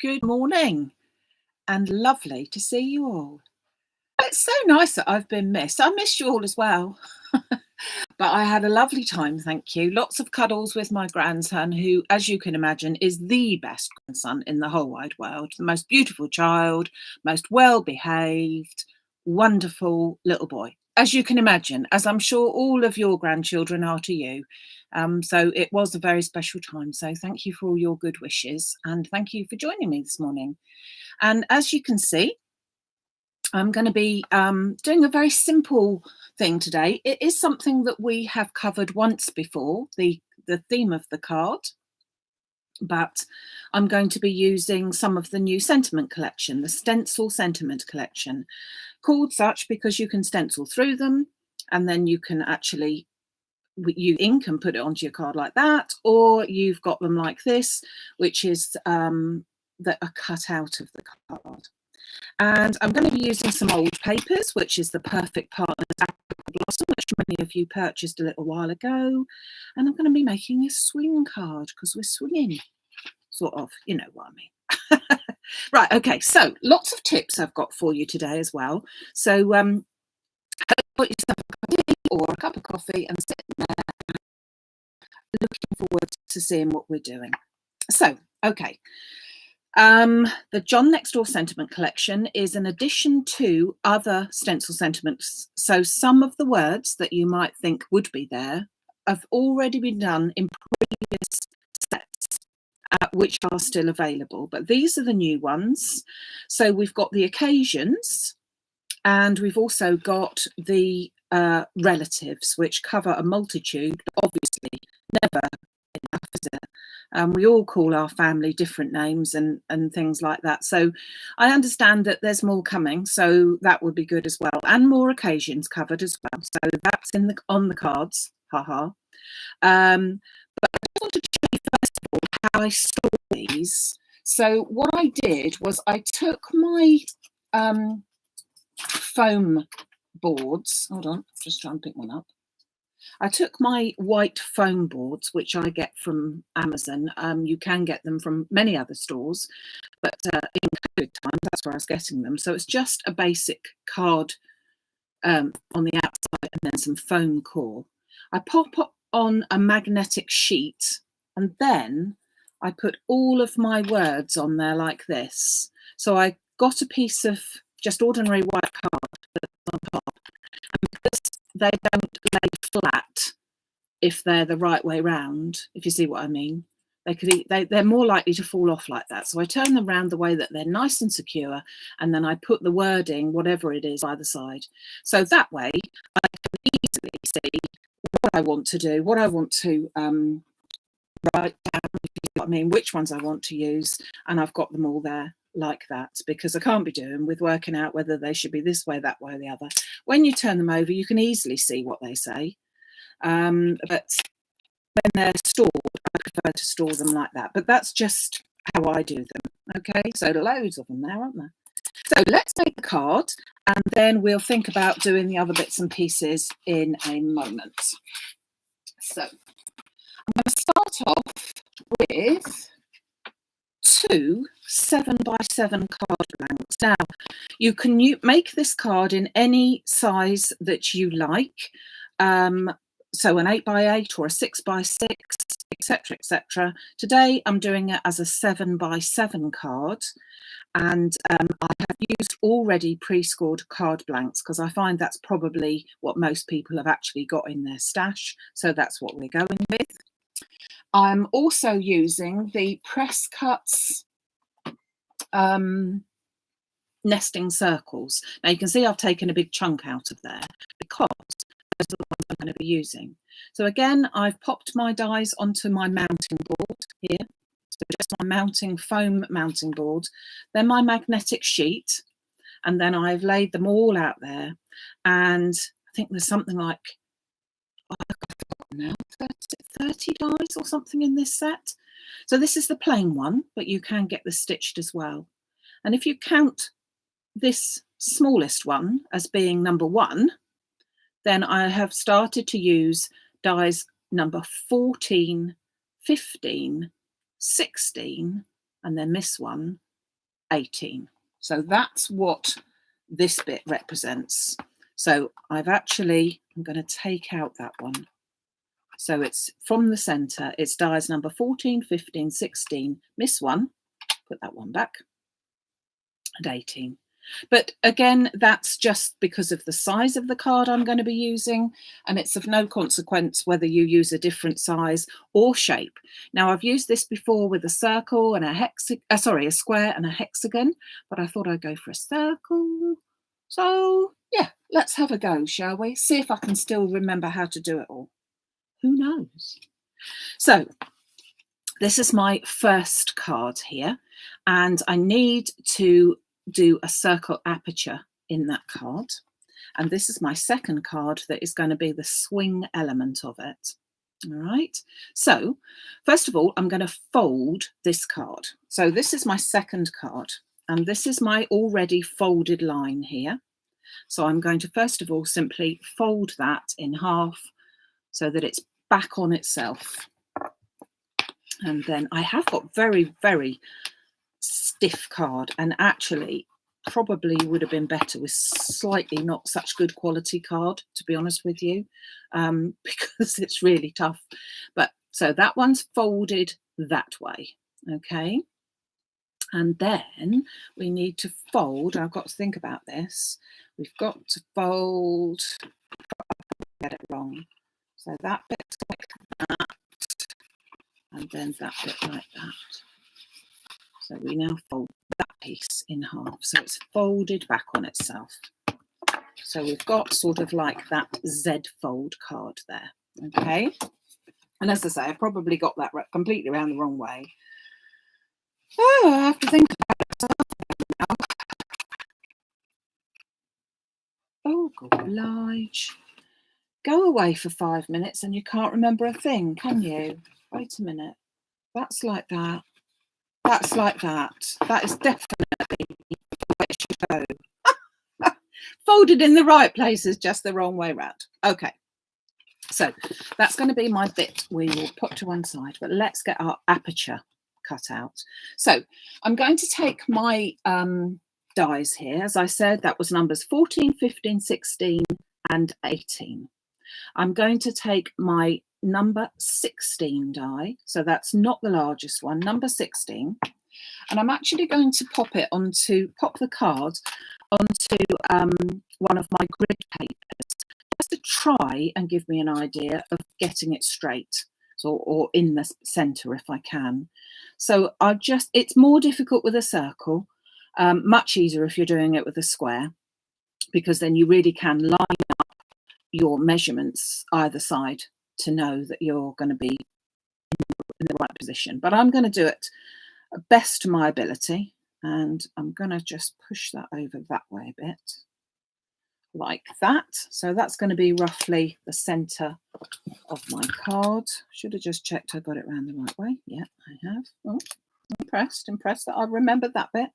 Good morning and lovely to see you all. It's so nice that I've been missed. I missed you all as well. But I had a lovely time, thank you. Lots of cuddles with my grandson, who, as you can imagine, is the best grandson in the whole wide world. The most beautiful child, most well-behaved, wonderful little boy, as you can imagine, as I'm sure all of your grandchildren are to you. So it was a very special time. So thank you for all your good wishes and thank you for joining me this morning. And as you can see, I'm going to be doing a very simple thing today. It is something that we have covered once before, the theme of the card, but I'm going to be using some of the new sentiment collection, the stencil sentiment collection, called such because you can stencil through them and then you can actually you ink and put it onto your card like that, or you've got them like this, which is that are cut out of the card. And I'm going to be using some old papers, which is the Perfect Partners Apricot Blossom, which many of you purchased a little while ago. And I'm going to be making a swing card because we're swinging, sort of, you know what I mean. Right, okay, so lots of tips I've got for you today as well. So put yourself a cup of tea or a cup of coffee and sit there looking forward to seeing what we're doing. So, okay. The John Next Door Sentiment Collection is an addition to other stencil sentiments. So some of the words that you might think would be there have already been done in previous sets, which are still available. But these are the new ones. So we've got the occasions and we've also got the relatives, which cover a multitude, but obviously never enough, is it? We all call our family different names and things like that. So I understand that there's more coming, so that would be good as well, and more occasions covered as well. So that's on the cards, haha. But I just want to show you first of all how I store these. So what I did was I took my foam boards. Hold on, just try and pick one up. I took my white foam boards, which I get from Amazon. You can get them from many other stores, but in COVID time, that's where I was getting them. So it's just a basic card on the outside and then some foam core. I pop on a magnetic sheet and then I put all of my words on there like this. So I got a piece of just ordinary white card that's on top. And because they don't lay flat if they're the right way round, if you see what I mean, they're more likely to fall off like that. So I turn them around the way that they're nice and secure, and then I put the wording, whatever it is, by the side. So that way I can easily see what I want to do, what I want to write down, if you know what I mean, which ones I want to use, and I've got them all there like that, because I can't be doing with working out whether they should be this way, that way, or the other. When you turn them over, you can easily see what they say. But when they're stored, I prefer to store them like that. But that's just how I do them. Okay, so loads of them there, aren't there? So let's make the card and then we'll think about doing the other bits and pieces in a moment. So I'm going to start off with 2 7x7 card blanks. Now, you can make this card in any size that you like. So an 8x8 or a 6x6, etc., etc. Today I'm doing it as a 7x7 card, and I have used already pre-scored card blanks because I find that's probably what most people have actually got in their stash. So that's what we're going with. I'm also using the Press Cuts nesting circles. Now you can see I've taken a big chunk out of there because those are the ones I'm going to be using. So again, I've popped my dies onto my mounting board here. So just my foam mounting board. Then my magnetic sheet. And then I've laid them all out there. And I think there's something like, I've forgotten now, 30 dies or something in this set. So this is the plain one, but you can get the stitched as well. And if you count this smallest one as being number 1, then I have started to use dies number 14, 15, 16, and then this one, 18. So that's what this bit represents. So I'm going to take out that one. So it's from the centre, it's dies number 14, 15, 16, miss one, put that one back, and 18. But again, that's just because of the size of the card I'm going to be using, and it's of no consequence whether you use a different size or shape. Now, I've used this before with a circle and a square and a hexagon, but I thought I'd go for a circle. So yeah, let's have a go, shall we? See if I can still remember how to do it all. Who knows? So this is my first card here, and I need to do a circle aperture in that card. And this is my second card that is going to be the swing element of it. All right. So first of all, I'm going to fold this card. So this is my second card, and this is my already folded line here. So I'm going to first of all simply fold that in half so that it's back on itself. And then I have got very, very stiff card, and actually probably would have been better with slightly not such good quality card, to be honest with you, because it's really tough. But so that one's folded that way, okay? And then we need to fold, I've got to think about this, we've got to fold, get it wrong, so that bit's like that, and then that bit like that. So we now fold that piece in half, so it's folded back on itself. So we've got sort of like that Z fold card there, okay? And as I say, I probably got that completely around the wrong way. Oh, I have to think about it now. Oh, good oblige. Go away for 5 minutes and you can't remember a thing, can you? Wait a minute. That's like that. That's like that. That is definitely the way it should go. Folded in the right places, just the wrong way round. Okay. So that's going to be my bit we will put to one side, but let's get our aperture cut out. So I'm going to take my dies here. As I said, that was numbers 14, 15, 16 and 18. I'm going to take my number 16 die, so that's not the largest one, number 16, and I'm actually going to pop the card onto one of my grid papers, just to try and give me an idea of getting it straight, or in the centre if I can. So it's more difficult with a circle, much easier if you're doing it with a square, because then you really can line up your measurements either side to know that you're going to be in the right position. But I'm going to do it best to my ability, and I'm going to just push that over that way a bit, like that. So that's going to be roughly the centre of my card. Should have just checked I got it around the right way. Yeah, I have. Oh, impressed that I remembered that bit.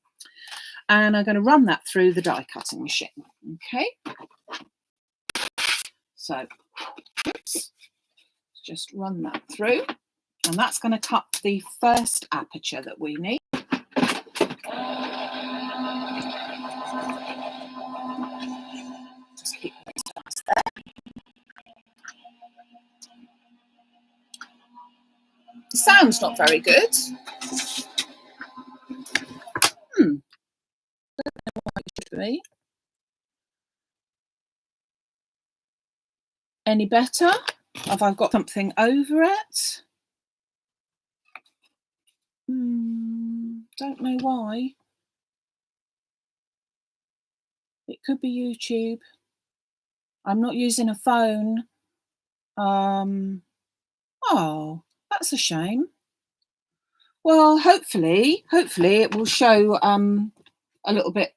And I'm going to run that through the die cutting machine. Okay. So let's just run that through, and that's going to cut the first aperture that we need. Just keep those dice there. The sound's not very good. Don't know why it should be. Any better? Have I got something over it? Don't know why. It could be YouTube. I'm not using a phone. Oh, that's a shame. Well, hopefully it will show a little bit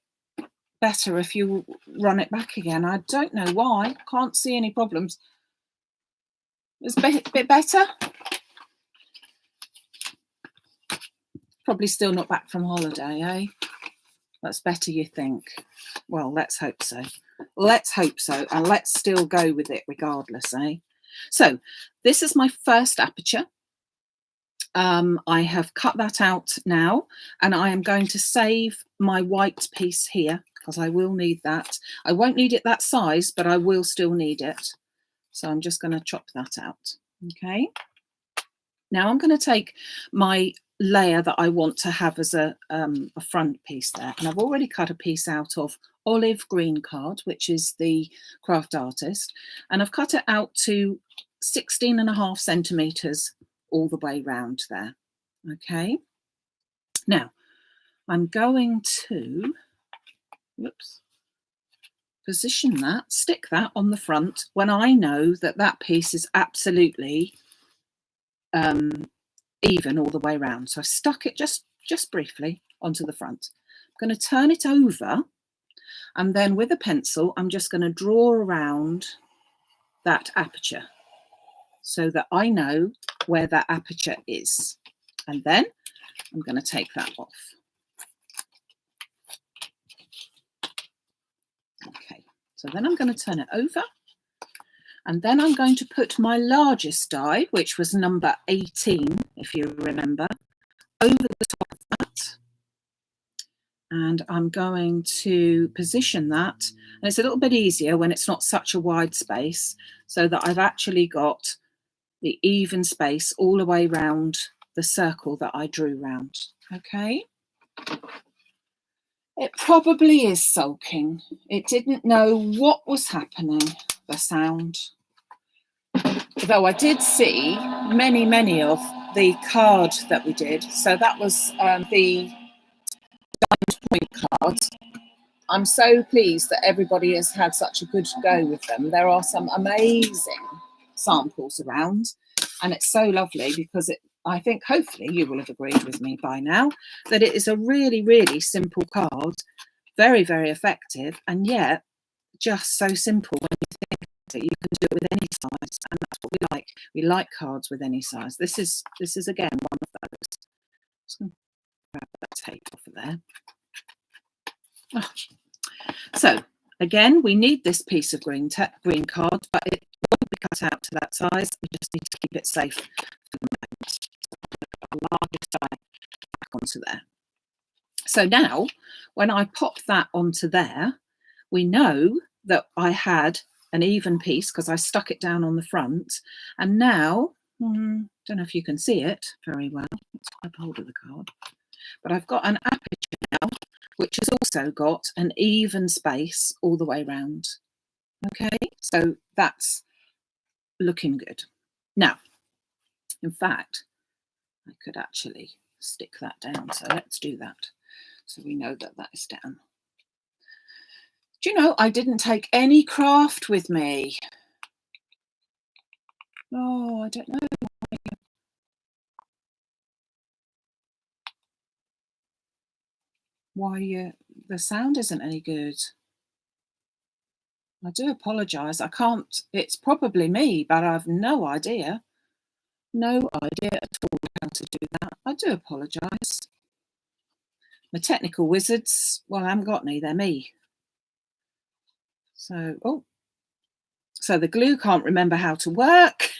better if you run it back again. I don't know why. Can't see any problems. It's a bit better. Probably still not back from holiday, eh? That's better, you think? Well, let's hope so. Let's hope so, and let's still go with it regardless, eh? So this is my first aperture, I have cut that out now, and I am going to save my white piece here because I will need that. I won't need it that size, but I will still need it. So I'm just going to chop that out. Okay. Now I'm going to take my layer that I want to have as a front piece there. And I've already cut a piece out of olive green card, which is the Craft Artist. And I've cut it out to 16.5 centimetres all the way round there. Okay. Now I'm going to, whoops, position that, stick that on the front when I know that that piece is absolutely even all the way around. So I stuck it just briefly onto the front. I'm going to turn it over, and then with a pencil I'm just going to draw around that aperture so that I know where that aperture is. And then I'm going to take that off. Okay, so then I'm going to turn it over, and then I'm going to put my largest die, which was number 18, if you remember, over the top of that. And I'm going to position that. And it's a little bit easier when it's not such a wide space, so that I've actually got the even space all the way round the circle that I drew round. Okay. It probably is sulking. It didn't know what was happening, the sound. Though I did see many of the card that we did. So that was the Diamond Point cards. I'm so pleased that everybody has had such a good go with them. There are some amazing samples around, and it's so lovely because I think hopefully you will have agreed with me by now that it is a really simple card, very effective, and yet just so simple when you think that you can do it with any size, and that's what we like. We like cards with any size. This is again one of those. Just going to grab that tape off of there. Oh. So again, we need this piece of green card, but it won't be cut out to that size. We just need to keep it safe for the moment. Our largest die back onto there. So now, when I pop that onto there, we know that I had an even piece because I stuck it down on the front. And now, don't know if you can see it very well. Let's grab hold of the card. But I've got an aperture now, which has also got an even space all the way round. Okay, so that's looking good. Now, in fact, I could actually stick that down. So let's do that. So we know that that is down. Do you know, I didn't take any craft with me. Oh, I don't know why the sound isn't any good. I do apologise. I can't, it's probably me, but I have no idea. No idea at all how to do that. I do apologise. My technical wizards, well, I haven't got any, they're me. So, so the glue can't remember how to work.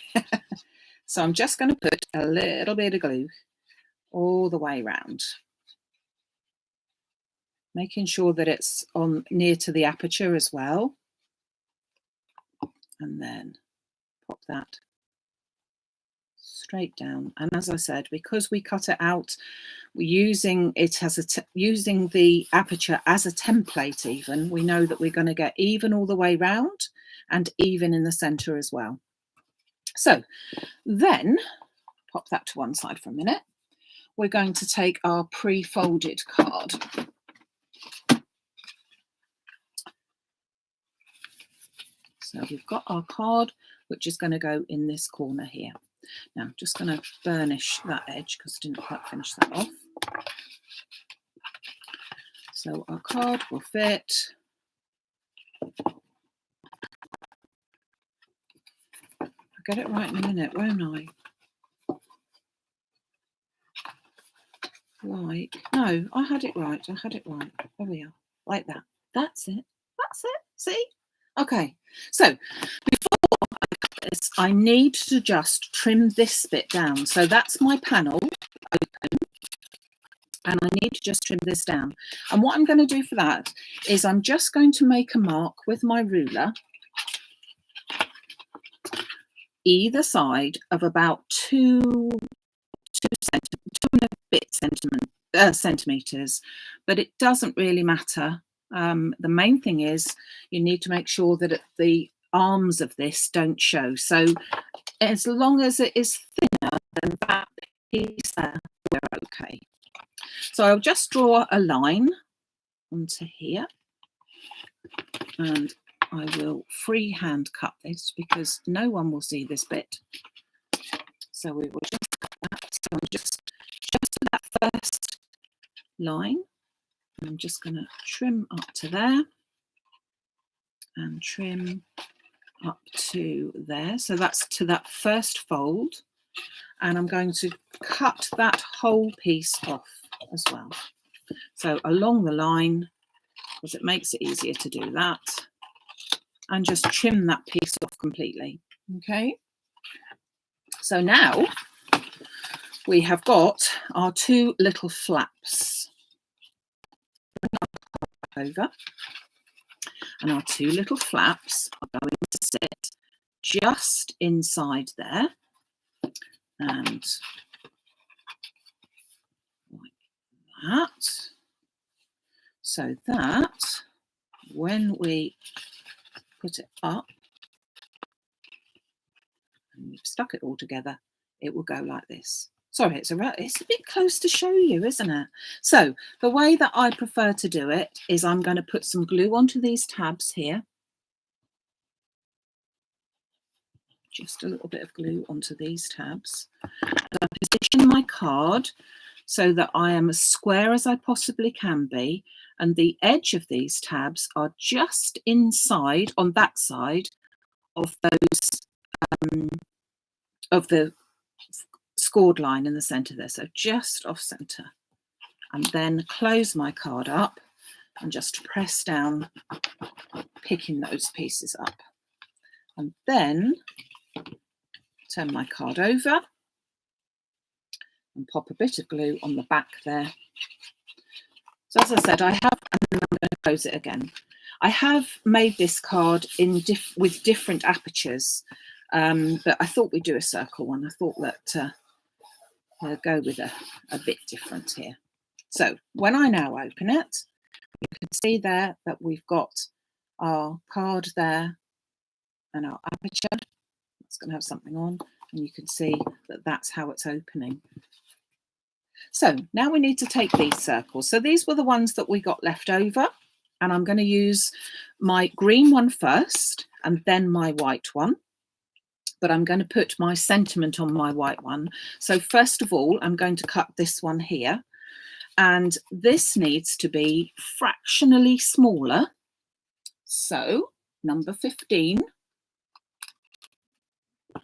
So I'm just going to put a little bit of glue all the way around, making sure that it's on near to the aperture as well. And then pop that straight down. And as I said, because we cut it out, we're using it as using the aperture as a template even, we know that we're going to get even all the way round and even in the center as well. So then pop that to one side for a minute. We're going to take our pre-folded card. So we've got our card, which is going to go in this corner here. Now I'm just going to burnish that edge because I didn't quite finish that off. So our card will fit. I'll get it right in a minute, won't I? Like, no, I had it right. I had it right. There we are. Like that. That's it. That's it. See? Okay. So before I cut this, I need to just trim this bit down. So that's my panel open, and I need to just trim this down. And what I'm going to do for that is I'm just going to make a mark with my ruler either side of about two and a bit centimeters, but it doesn't really matter. The main thing is you need to make sure that the arms of this don't show. So as long as it is thinner than that piece there, we're okay. So I'll just draw a line onto here, and I will freehand cut this because no one will see this bit. So we will just cut that. So I'm just to that first line, and I'm just going to trim up to there and trim up to there. So that's to that first fold, and I'm going to cut that whole piece off as well. So along the line, because it makes it easier to do that, and just trim that piece off completely. Okay, so now we have got our two little flaps over, and our two little flaps are going to sit just inside there, and like that, so that when we put it up and we've stuck it all together, it will go like this. Sorry, it's a bit close to show you, isn't it? So the way that I prefer to do it is I'm going to put some glue onto these tabs here. Just a little bit of glue onto these tabs. And I position my card so that I am as square as I possibly can be, and the edge of these tabs are just inside on that side of those of the scored line in the center there, so just off center, and then close my card up and just press down, picking those pieces up, and then turn my card over and pop a bit of glue on the back there. So as I said, I have, and then I'm going to close it again. I have made this card with different apertures, but I thought we'd do a circle one. I thought that I'll go with a bit different here. So when I now open it, you can see there that we've got our card there and our aperture. It's going to have something on, and you can see that that's how it's opening. So now we need to take these circles. So these were the ones that we got left over, and I'm going to use my green one first and then my white one. But I'm going to put my sentiment on my white one. So first of all, I'm going to cut this one here, and this needs to be fractionally smaller. So number 15,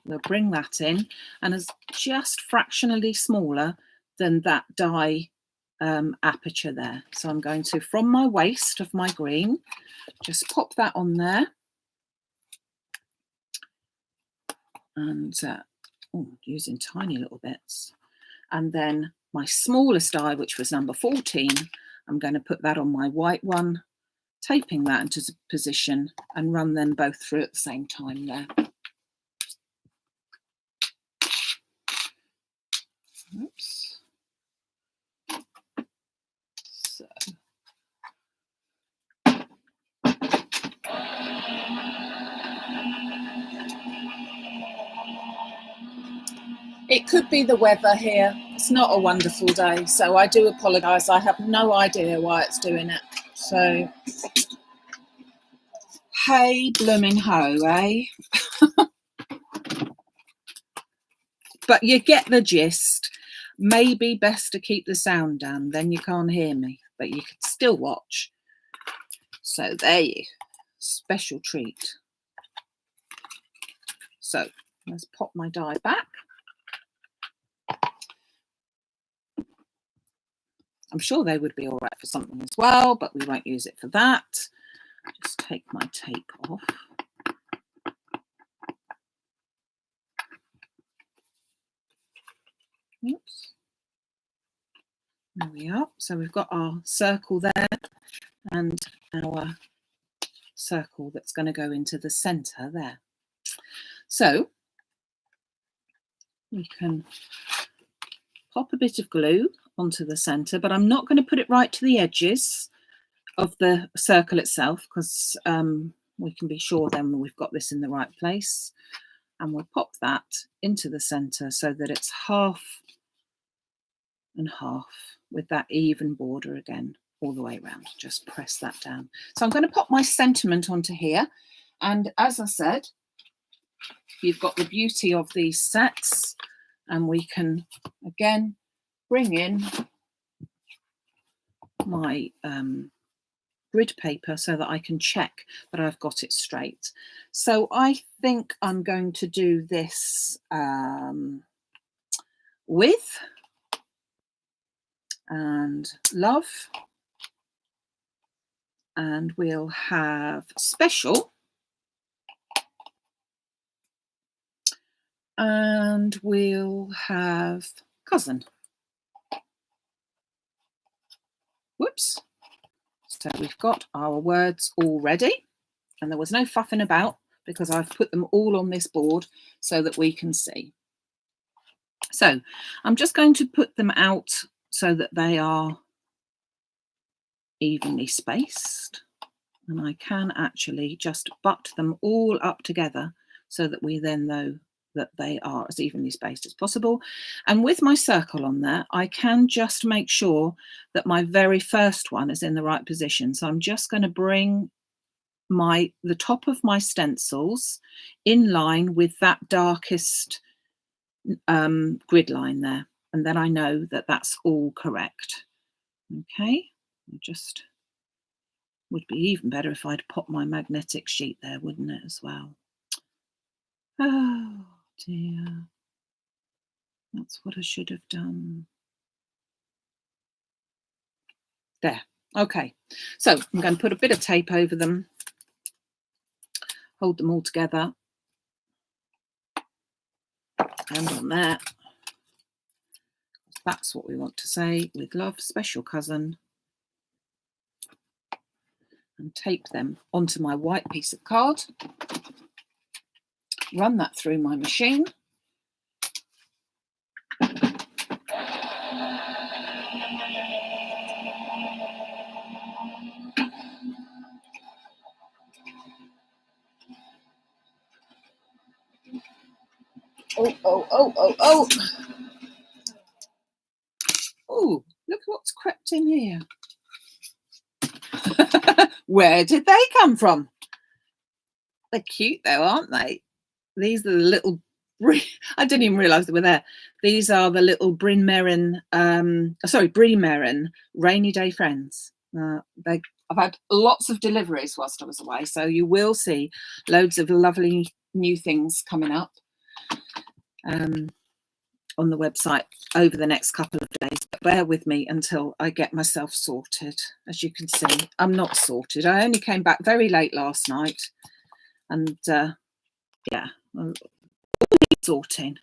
we'll bring that in, and it's just fractionally smaller than that die aperture there. So I'm going to, from my waist of my green, just pop that on there. And using tiny little bits, and then my smallest die, which was number 14, I'm going to put that on my white one, taping that into position, and run them both through at the same time there. Oops. So it could be the weather here. It's not a wonderful day, so I do apologise. I have no idea why it's doing it. So, hey blooming ho, eh? But you get the gist. Maybe best to keep the sound down, then you can't hear me, but you can still watch. So there you go. Special treat. So let's pop my die back. I'm sure they would be all right for something as well, but we won't use it for that. Just take my tape off. Oops. There we are. So we've got our circle there and our circle that's going to go into the centre there. So we can pop a bit of glue onto the centre, but I'm not going to put it right to the edges of the circle itself, because we can be sure then we've got this in the right place. And we'll pop that into the centre so that it's half and half with that even border again all the way around. Just press that down. So I'm going to pop my sentiment onto here, and as I said, you've got the beauty of these sets, and we can again bring in my grid paper so that I can check that I've got it straight. So I think I'm going to do this with and love, and we'll have special, and we'll have cousin. Whoops. So we've got our words all ready, and there was no fuffing about because I've put them all on this board so that we can see. So I'm just going to put them out so that they are evenly spaced, and I can actually just butt them all up together so that we then know that they are as evenly spaced as possible. And with my circle on there, I can just make sure that my very first one is in the right position. So I'm just going to bring the top of my stencils in line with that darkest grid line there, and then I know that that's all correct. Okay, just would be even better if I'd pop my magnetic sheet there, wouldn't it, as well? Oh dear, that's what I should have done. There. Okay, so I'm going to put a bit of tape over them, hold them all together, and on there. That's what we want to say. With love, special cousin. And tape them onto my white piece of card. Run that through my machine. Oh. Oh, look what's crept in here. Where did they come from? They're cute though, aren't they? These are the little, I didn't even realise they were there. These are the little Brie Merrin rainy day friends. I've had lots of deliveries whilst I was away, so you will see loads of lovely new things coming up on the website over the next couple of days. But bear with me until I get myself sorted. As you can see, I'm not sorted. I only came back very late last night, and yeah, sorting.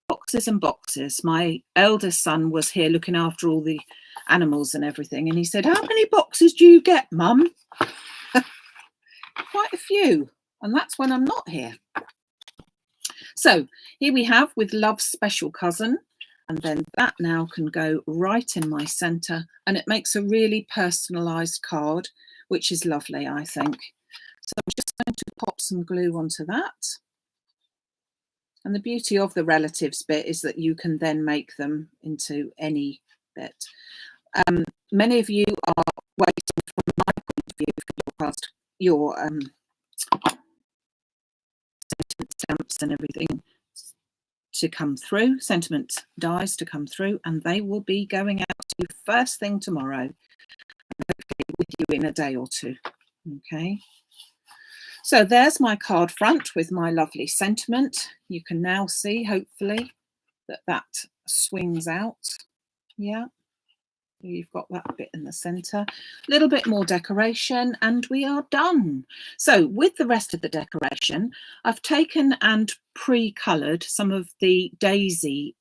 Boxes and boxes. My eldest son was here looking after all the animals and everything, and he said, "How many boxes do you get, Mum?" Quite a few, and that's when I'm not here. So here we have with love's special cousin, and then that now can go right in my centre, and it makes a really personalised card, which is lovely, I think. So I'm just going to pop some glue onto that. And the beauty of the relatives bit is that you can then make them into any bit. Many of you are waiting from my point of view for your sentiment stamps and everything to come through, sentiment dies to come through, and they will be going out to you first thing tomorrow, hopefully with you in a day or two. Okay. So there's my card front with my lovely sentiment. You can now see, hopefully, that swings out. Yeah, you've got that bit in the centre. A little bit more decoration and we are done. So with the rest of the decoration, I've taken and pre-coloured some of the daisy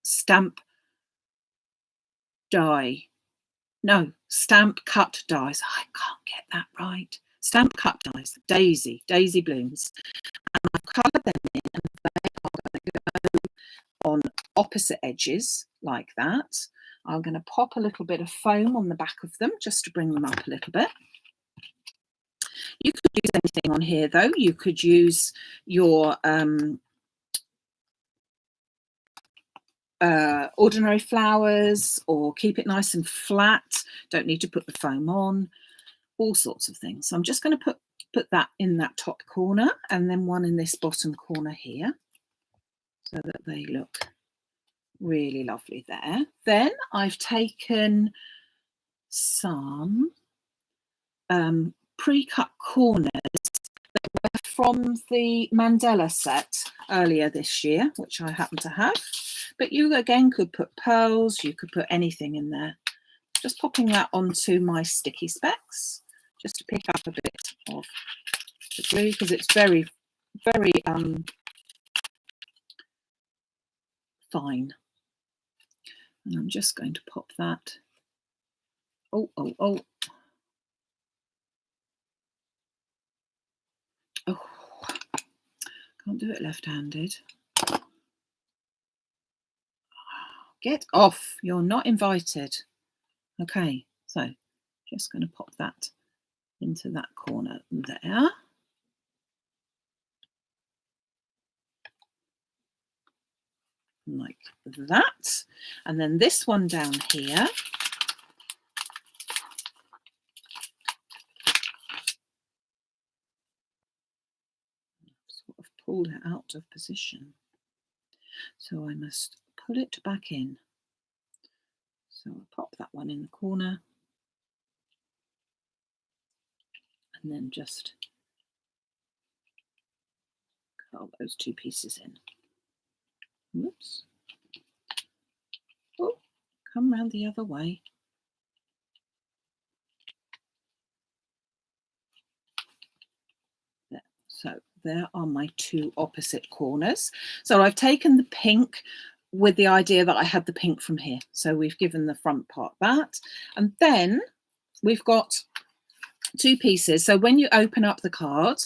stamp die. No, stamp cut dies. I can't get that right. Stamp cut dies, daisy blooms. And I've coloured them in, and they are going to go on opposite edges like that. I'm going to pop a little bit of foam on the back of them just to bring them up a little bit. You could use anything on here though. You could use your ordinary flowers, or keep it nice and flat. Don't need to put the foam on. All sorts of things. So I'm just going to put that in that top corner, and then one in this bottom corner here, so that they look really lovely there. Then I've taken some pre-cut corners from the mandala set earlier this year, which I happen to have, but you again could put pearls, you could put anything in there. Just popping that onto my sticky specs just to pick up a bit of the glue, because it's very, very fine. And I'm just going to pop that. Oh. Can't do it left-handed. Get off, you're not invited. Okay, so just going to pop that into that corner there. Like that. And then this one down here. Sort of pulled it out of position. So I must pull it back in. So I'll pop that one in the corner. And then just curl those two pieces in. Whoops. Oh, come round the other way. There. So there are my two opposite corners. So I've taken the pink with the idea that I had the pink from here. So we've given the front part that. And then we've got two pieces. So when you open up the card,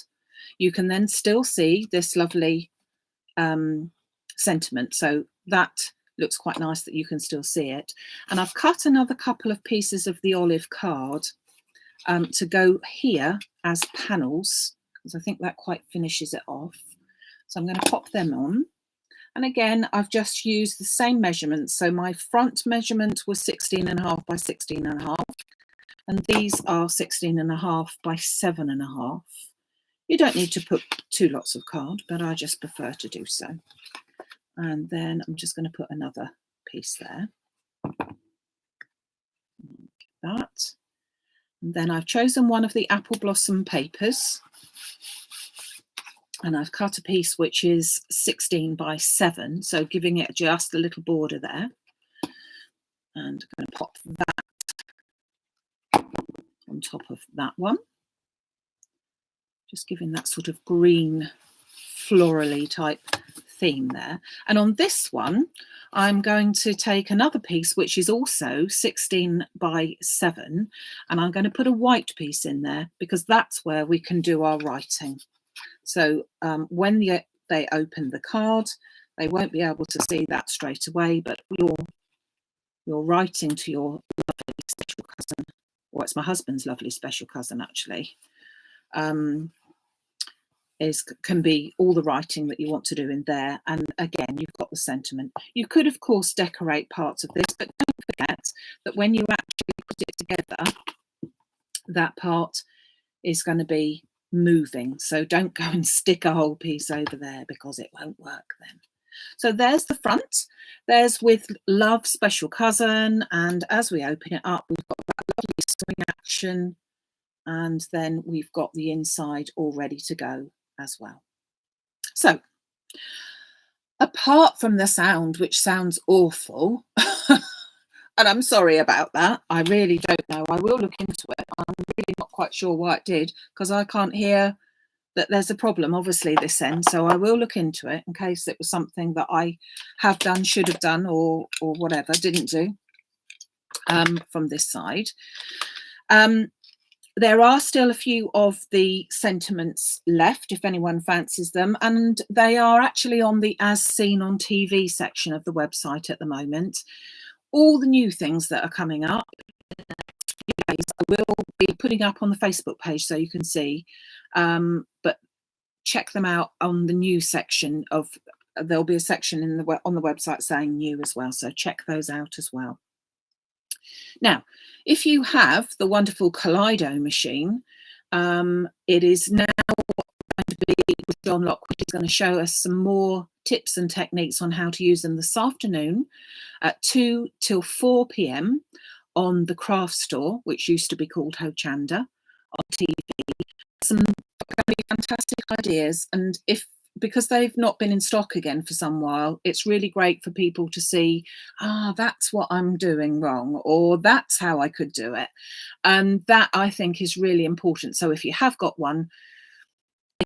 you can then still see this lovely sentiment. So that looks quite nice that you can still see it. And I've cut another couple of pieces of the olive card to go here as panels, because I think that quite finishes it off. So I'm going to pop them on. And again, I've just used the same measurements. So my front measurement was 16.5 by 16.5. And these are 16.5 by 7.5. You don't need to put two lots of card, but I just prefer to do so. And then I'm just going to put another piece there. Like that. And then I've chosen one of the apple blossom papers. And I've cut a piece which is 16 by 7, so giving it just a little border there. And I'm going to pop that on top of that one. Just giving that sort of green florally type theme there. And on this one, I'm going to take another piece which is also 16 by 7, and I'm going to put a white piece in there because that's where we can do our writing. So when they open the card, they won't be able to see that straight away, but you're writing to your lovely special cousin, or it's my husband's lovely special cousin actually, can be all the writing that you want to do in there. And again, you've got the sentiment. You could of course decorate parts of this, but don't forget that when you actually put it together, that part is going to be moving. So don't go and stick a whole piece over there because it won't work then. So there's the front. There's with love, special cousin. And as we open it up, we've got that lovely swing action. And then we've got the inside all ready to go as well. So apart from the sound, which sounds awful, and I'm sorry about that, I really don't know. I will look into it. I'm really not quite sure why it did, because I can't hear that there's a problem, obviously, this end. So I will look into it in case it was something that I have done, should have done, or whatever, didn't do from this side. There are still a few of the sentiments left, if anyone fancies them, and they are actually on the As Seen on TV section of the website at the moment. All the new things that are coming up, I will be putting up on the Facebook page so you can see, but check them out on the new section of, there'll be a section on the website saying new as well, so check those out as well. Now, if you have the wonderful Kaleido machine, it is now going to be with John Lockwood. He's going to show us some more tips and techniques on how to use them this afternoon at 2 till 4 p.m. on the Craft Store, which used to be called Hochanda, on TV. Some going to be fantastic ideas, and because they've not been in stock again for some while, it's really great for people to see, that's what I'm doing wrong, or that's how I could do it. And that, I think, is really important. So if you have got one,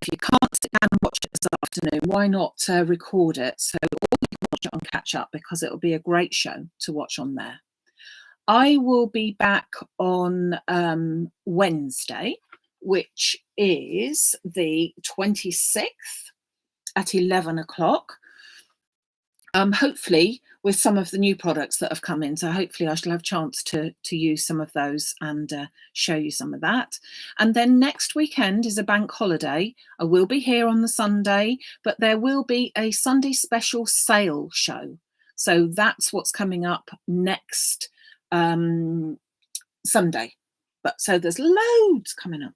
if you can't sit down and watch it this afternoon, why not record it? So all you can watch it on catch up, because it'll be a great show to watch on there. I will be back on Wednesday, which is the 26th, at 11 o'clock, hopefully with some of the new products that have come in. So hopefully I shall have a chance to use some of those and show you some of that. And then next weekend is a bank holiday. I will be here on the Sunday, but there will be a Sunday special sale show. So that's what's coming up next Sunday. So there's loads coming up.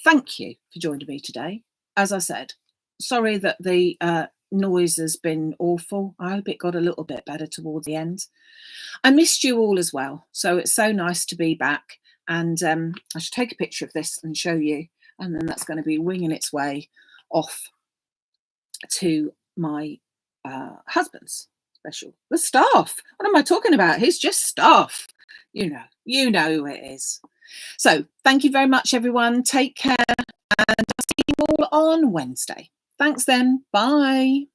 Thank you for joining me today. As I said, sorry that the noise has been awful. I hope it got a little bit better towards the end. I missed you all as well, so it's so nice to be back. And I should take a picture of this and show you, and then that's going to be winging its way off to my husband's special. The staff. What am I talking about? He's just staff. You know who it is. So thank you very much, everyone. Take care. And I'll see you all on Wednesday. Thanks then. Bye.